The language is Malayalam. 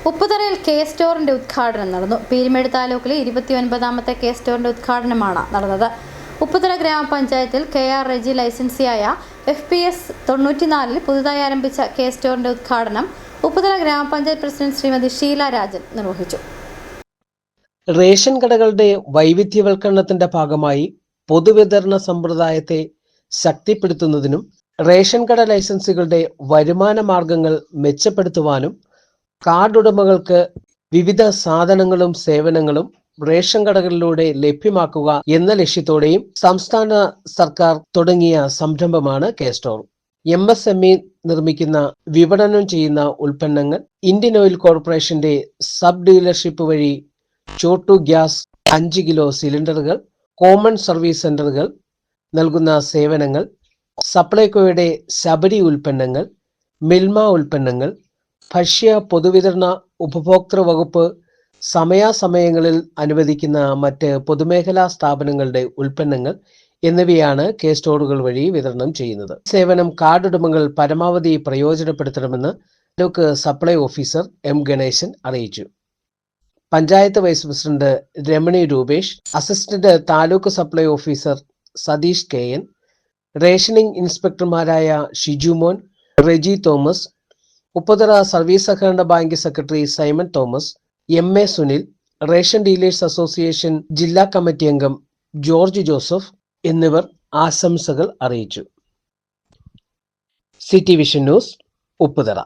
ഉപ്പുതറയിൽ കെ സ്റ്റോറിന്റെ ഉദ്ഘാടനം നടന്നു. പീരുമേട് താലൂക്കിലെ 29ാമത്തെ കെ സ്റ്റോറിന്റെ ഉദ്ഘാടനമാണ് നടന്നത്. ഉപ്പുതറ ഗ്രാമപഞ്ചായത്തിൽ KR റെജി ലൈസൻസിയായ FPS 94 പുതുതായി ആരംഭിച്ച കെ സ്റ്റോറിന്റെ ഉദ്ഘാടനം ഉപ്പുതറ ഗ്രാമപഞ്ചായത്ത് പ്രസിഡന്റ് ശ്രീമതി ഷീല രാജൻ നിർവഹിച്ചു. റേഷൻ കടകളുടെ വൈവിധ്യവൽക്കരണത്തിന്റെ ഭാഗമായി പൊതുവിതരണ സമ്പ്രദായത്തെ ശക്തിപ്പെടുത്തുന്നതിനും റേഷൻ കട ലൈസൻസുകളുടെ വരുമാന മാർഗങ്ങൾ മെച്ചപ്പെടുത്തുവാനും കാർഡ് ഉടമകൾക്ക് വിവിധ സാധനങ്ങളും സേവനങ്ങളും റേഷൻ കടകളിലൂടെ ലഭ്യമാക്കുക എന്ന ലക്ഷ്യത്തോടെയും സംസ്ഥാന സർക്കാർ തുടങ്ങിയ സംരംഭമാണ് കെ സ്റ്റോർ. MSME നിർമ്മിക്കുന്ന വിപണനം ചെയ്യുന്ന ഉൽപ്പന്നങ്ങൾ ഇന്ത്യൻ ഓയിൽ കോർപ്പറേഷന്റെ സബ് ഡീലർഷിപ്പ് വഴി ചോട്ടു ഗ്യാസ് 5 കിലോ സിലിണ്ടറുകൾ, കോമൺ സർവീസ് സെന്ററുകൾ നൽകുന്ന സേവനങ്ങൾ, സപ്ലൈകോയുടെ ശബരി ഉൽപ്പന്നങ്ങൾ, മിൽമ ഉൽപ്പന്നങ്ങൾ, ഭക്ഷ്യ പൊതുവിതരണ ഉപഭോക്തൃ വകുപ്പ് സമയാസമയങ്ങളിൽ അനുവദിക്കുന്ന മറ്റ് പൊതുമേഖലാ സ്ഥാപനങ്ങളുടെ ഉൽപ്പന്നങ്ങൾ എന്നിവയാണ് കെ സ്റ്റോറുകൾ വഴി വിതരണം ചെയ്യുന്നത്. സേവനം കാർഡ് ഉടമകൾ പരമാവധി പ്രയോജനപ്പെടുത്തണമെന്ന് taluk supply officer M. Ganesan അറിയിച്ചു. Panchayat vice president Ramani Rupesh, assistant taluk supply officer Satheesh KN, rationing ഇൻസ്പെക്ടർമാരായ ഷിജുമോൻ, റെജി തോമസ്, ഉപ്പുതറ സർവീസ് സഹകരണ bank secretary Simon Thomas, MA Sunil, ration dealers association ജില്ലാ കമ്മിറ്റി അംഗം ജോർജ് ജോസഫ് എന്നിവർ ആശംസകൾ അറിയിച്ചു. CT vision news, Upputhara.